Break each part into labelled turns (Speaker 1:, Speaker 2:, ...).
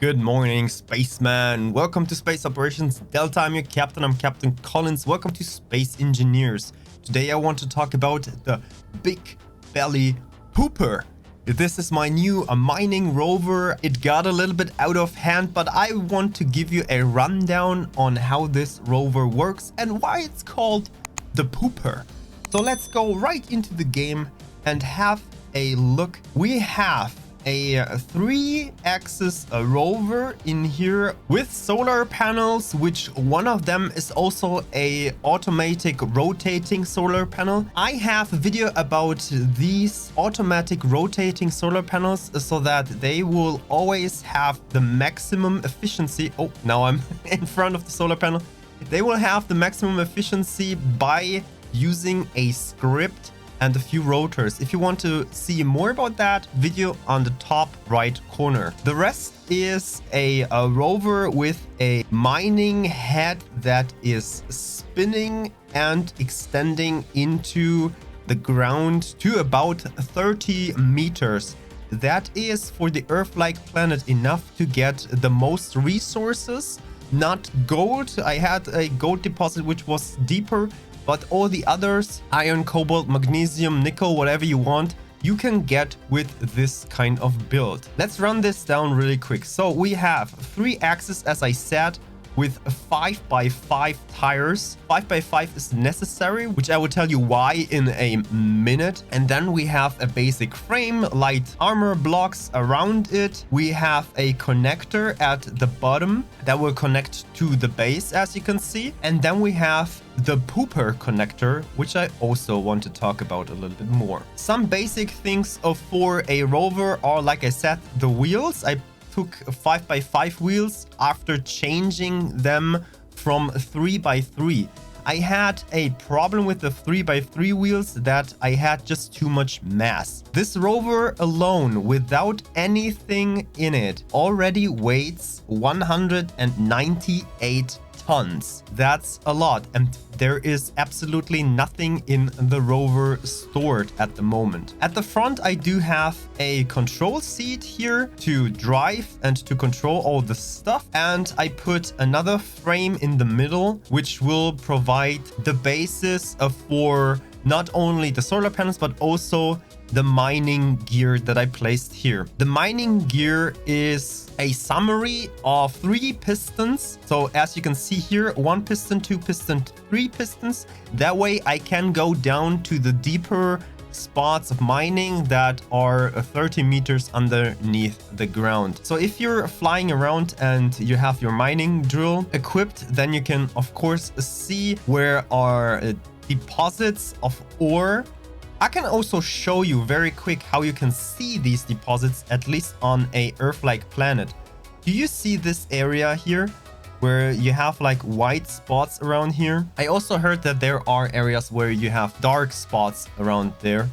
Speaker 1: Good morning, spaceman. Welcome to Space Operations Delta. I'm your captain. I'm Captain Collins. Welcome to Space Engineers. Today I want to talk about the Big Belly Pooper. This is my new mining rover. It got a little bit out of hand, but I want to give you a rundown on how this rover works and why it's called the Pooper. So let's go right into the game and have a look. We have a 3-axis rover in here with solar panels, which one of them is also a automatic rotating solar panel. I have a video about these automatic rotating solar panels so that they will always have the maximum efficiency. Oh, now I'm in front of the solar panel. They will have the maximum efficiency by using a script and a few rotors. If you want to see more about that, video on the top right corner. The rest is a rover with a mining head that is spinning and extending into the ground to about 30 meters. That is for the Earth-like planet enough to get the most resources, not gold. I had a gold deposit which was deeper, but all the others, iron, cobalt, magnesium, nickel, whatever you want, you can get with this kind of build. Let's run this down really quick. So we have 3 axes, as I said, with 5x5 tires. 5x5 is necessary, which I will tell you why in a minute. And then we have a basic frame, light armor blocks around it. We have a connector at the bottom that will connect to the base, as you can see. And then we have the Pooper connector, which I also want to talk about a little bit more. Some basic things for a rover are, like I said, the wheels. I took 5x5 wheels after changing them from 3x3. I had a problem with the 3x3 wheels that I had just too much mass. This rover alone, without anything in it, already weighs 198 tons. That's a lot, and there is absolutely nothing in the rover stored at the moment. At the front, I do have a control seat here to drive and to control all the stuff, and I put another frame in the middle which will provide the basis for not only the solar panels but also the mining gear that I placed here. The mining gear is a summary of 3 pistons. So as you can see here, 1 piston, 2 piston, 3 pistons. That way I can go down to the deeper spots of mining that are 30 meters underneath the ground. So if you're flying around and you have your mining drill equipped, then you can of course see where are deposits of ore. I can also show you very quick how you can see these deposits, at least on a Earth-like planet. Do you see this area here where you have like white spots around here? I also heard that there are areas where you have dark spots around there.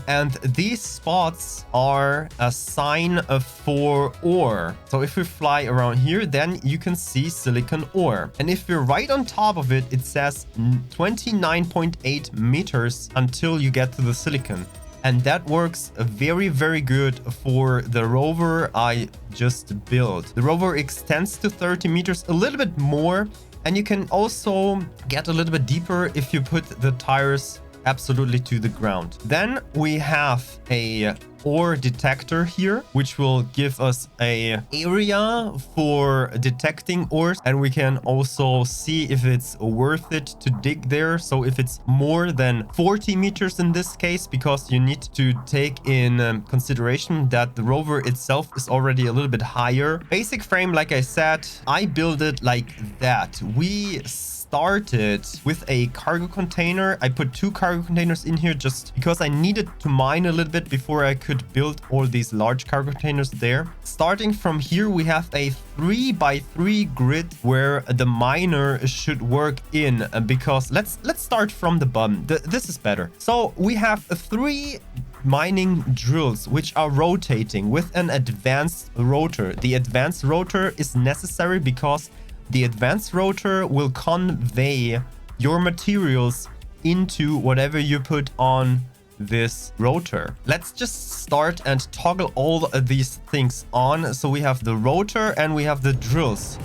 Speaker 1: And these spots are a sign for ore. So if we fly around here, then you can see silicon ore. And if you're right on top of it, it says 29.8 meters until you get to the silicon. And that works very, very good for the rover I just built. The rover extends to 30 meters, a little bit more. And you can also get a little bit deeper if you put the tires absolutely to the ground. Then we have a ore detector here, which will give us a area for detecting ores, and we can also see if it's worth it to dig there. So if it's more than 40 meters in this case, because you need to take in consideration that the rover itself is already a little bit higher. Basic frame, like I said, I built it like that. We started with a cargo container. I put 2 cargo containers in here just because I needed to mine a little bit before I could build all these large cargo containers there. Starting from here, we have a 3x3 grid where the miner should work in, because let's start from the bottom. This is better. So we have 3 mining drills which are rotating with an advanced rotor. The advanced rotor is necessary because the advanced rotor will convey your materials into whatever you put on this rotor. Let's just start and toggle all of these things on. So we have the rotor and we have the drills.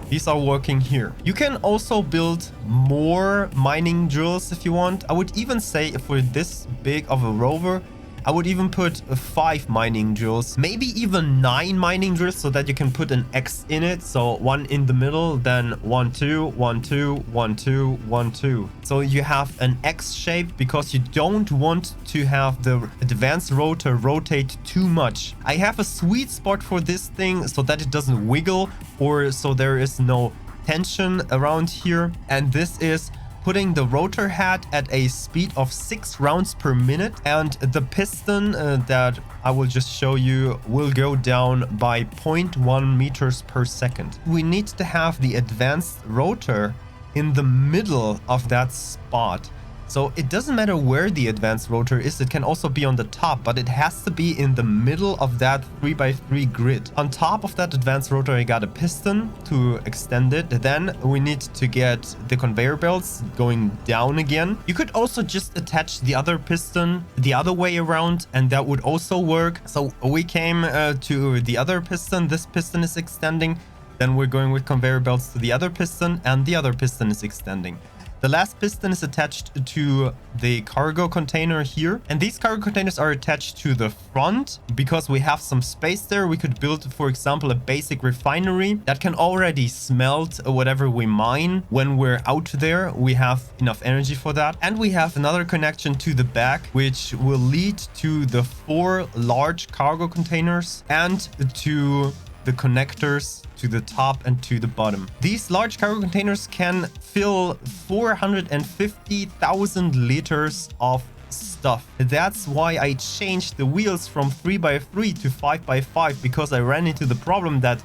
Speaker 1: These are working here. You can also build more mining drills if you want. I would even say for this big of a rover, I would even put 5 mining drills, maybe even 9 mining drills so that you can put an X in it. So 1 in the middle, then 1, 2, 1, 2, 1, 2, 1, 2. So you have an X shape because you don't want to have the advanced rotor rotate too much. I have a sweet spot for this thing so that it doesn't wiggle or so there is no tension around here. And this is putting the rotor head at a speed of 6 rounds per minute, and the piston that I will just show you will go down by 0.1 meters per second. We need to have the advanced rotor in the middle of that spot. So it doesn't matter where the advanced rotor is, it can also be on the top, but it has to be in the middle of that 3x3 grid. On top of that advanced rotor, I got a piston to extend it. Then we need to get the conveyor belts going down again. You could also just attach the other piston the other way around, and that would also work. So we came to the other piston. This piston is extending. Then we're going with conveyor belts to the other piston, and the other piston is extending. The last piston is attached to the cargo container here. And these cargo containers are attached to the front because we have some space there. We could build, for example, a basic refinery that can already smelt whatever we mine when we're out there. We have enough energy for that. And we have another connection to the back, which will lead to the 4 large cargo containers and to the connectors to the top and to the bottom. These large cargo containers can fill 450,000 liters of stuff. That's why I changed the wheels from 3x3 to 5x5, because I ran into the problem that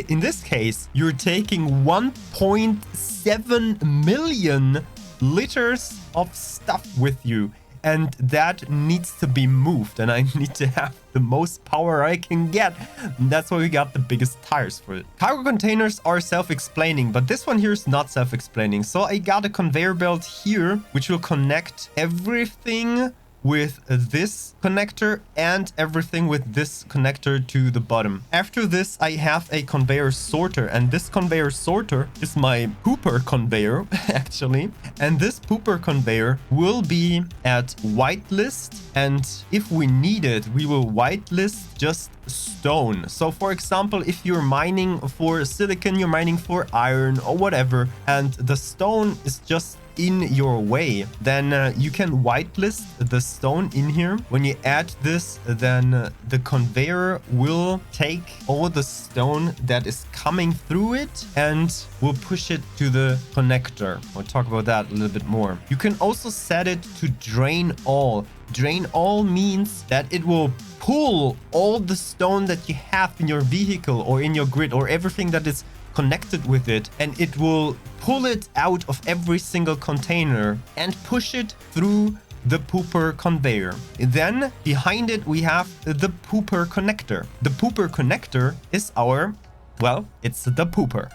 Speaker 1: in this case, you're taking 1.7 million liters of stuff with you. And that needs to be moved, and I need to have the most power I can get. And that's why we got the biggest tires for it. Cargo containers are self-explaining, but this one here is not self-explaining. So I got a conveyor belt here, which will connect everything with this connector and everything with this connector to the bottom. After this, I have a conveyor sorter, and this conveyor sorter is my pooper conveyor, actually. And this pooper conveyor will be at whitelist, and if we need it, we will whitelist just stone. So for example, if you're mining for silicon, you're mining for iron or whatever, and the stone is just in your way, then you can whitelist the stone in here. When you add this, then the conveyor will take all the stone that is coming through it and will push it to the connector. We'll talk about that a little bit more. You can also set it to drain all. Drain all means that it will pull all the stone that you have in your vehicle or in your grid or everything that is connected with it, and it will pull it out of every single container and push it through the pooper conveyor. Then behind it we have the pooper connector. The pooper connector is our, well, it's the pooper.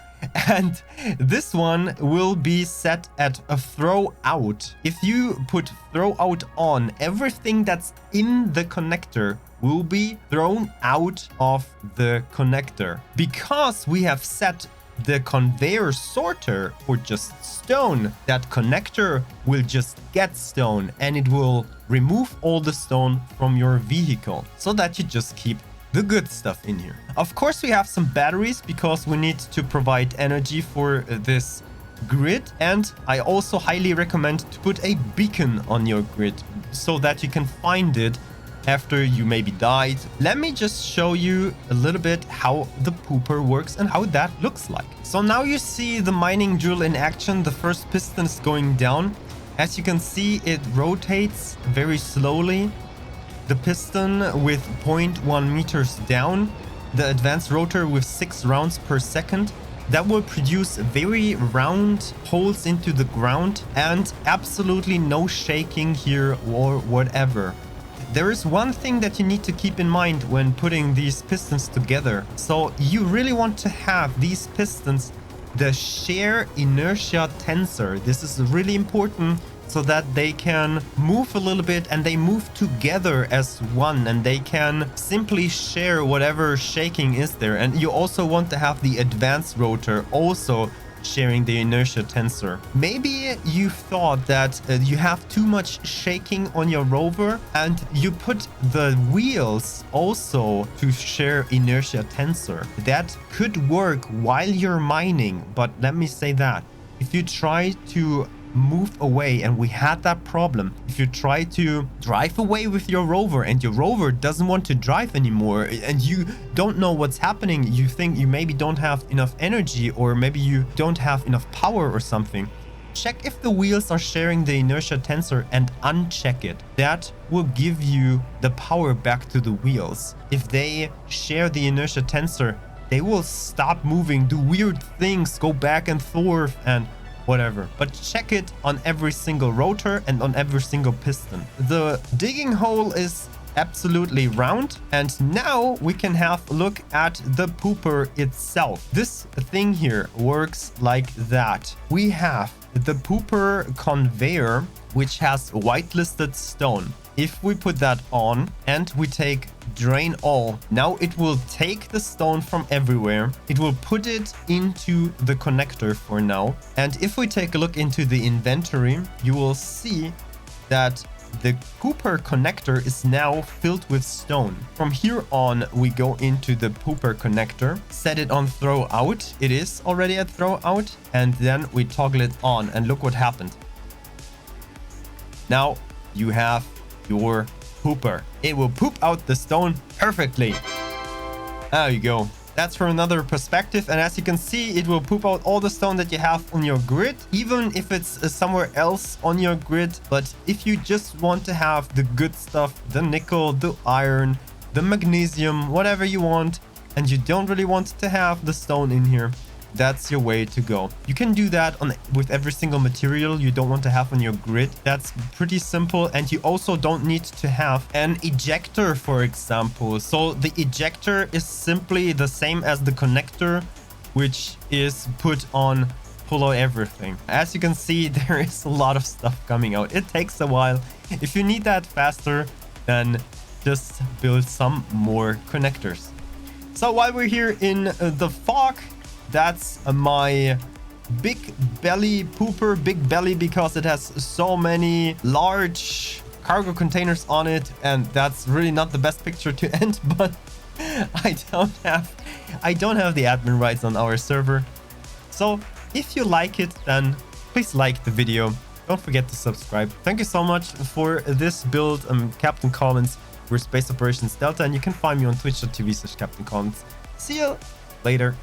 Speaker 1: And this one will be set at a throw out. If you put throw out on, everything that's in the connector will be thrown out of the connector. Because we have set the conveyor sorter for just stone, that connector will just get stone and it will remove all the stone from your vehicle so that you just keep the good stuff in here. Of course, we have some batteries because we need to provide energy for this grid, and I also highly recommend to put a beacon on your grid so that you can find it after you maybe died. Let me just show you a little bit how the pooper works and how that looks like. So now you see the mining drill in action. The first piston is going down. As you can see, it rotates very slowly. The piston with 0.1 meters down, the advanced rotor with 6 rounds per second. That will produce very round holes into the ground and absolutely no shaking here or whatever. There is one thing that you need to keep in mind when putting these pistons together. So you really want to have these pistons the shear inertia tensor. This is really important so that they can move a little bit and they move together as one, and they can simply share whatever shaking is there. And you also want to have the advanced rotor also sharing the inertia tensor. Maybe you thought that you have too much shaking on your rover and you put the wheels also to share inertia tensor. That could work while you're mining, but let me say that if you try to move away, and we had that problem, if you try to drive away with your rover and your rover doesn't want to drive anymore and you don't know what's happening, you think you maybe don't have enough energy or maybe you don't have enough power or something, check if the wheels are sharing the inertia tensor and uncheck it. That will give you the power back to the wheels. If they share the inertia tensor, they will stop moving, do weird things, go back and forth and whatever. But check it on every single rotor and on every single piston. The digging hole is absolutely round, and now we can have a look at the pooper itself. This thing here works like that. We have the pooper conveyor, which has whitelisted stone. If we put that on and we take drain all, now it will take the stone from everywhere. It will put it into the connector for now. And if we take a look into the inventory, you will see that the pooper connector is now filled with stone. From here on, we go into the pooper connector, set it on throw out. It is already at throw out. And then we toggle it on and look what happened. Now you have your pooper. It will poop out the stone perfectly. There you go. That's for another perspective. And as you can see, it will poop out all the stone that you have on your grid, even if it's somewhere else on your grid. But if you just want to have the good stuff, the nickel, the iron, the magnesium, whatever you want, and you don't really want to have the stone in here, that's your way to go. You can do that with every single material you don't want to have on your grid. That's pretty simple. And you also don't need to have an ejector, for example. So the ejector is simply the same as the connector, which is put on pull out everything. As you can see, there is a lot of stuff coming out. It takes a while. If you need that faster, then just build some more connectors. So while we're here in the fog, that's my big belly pooper. Big belly because it has so many large cargo containers on it, and that's really not the best picture to end. But I don't have the admin rights on our server. So if you like it, then please like the video. Don't forget to subscribe. Thank you so much for this build. I'm Captain Collins. We're Space Operations Delta, and you can find me on twitch.tv/CaptainCollins. See you later.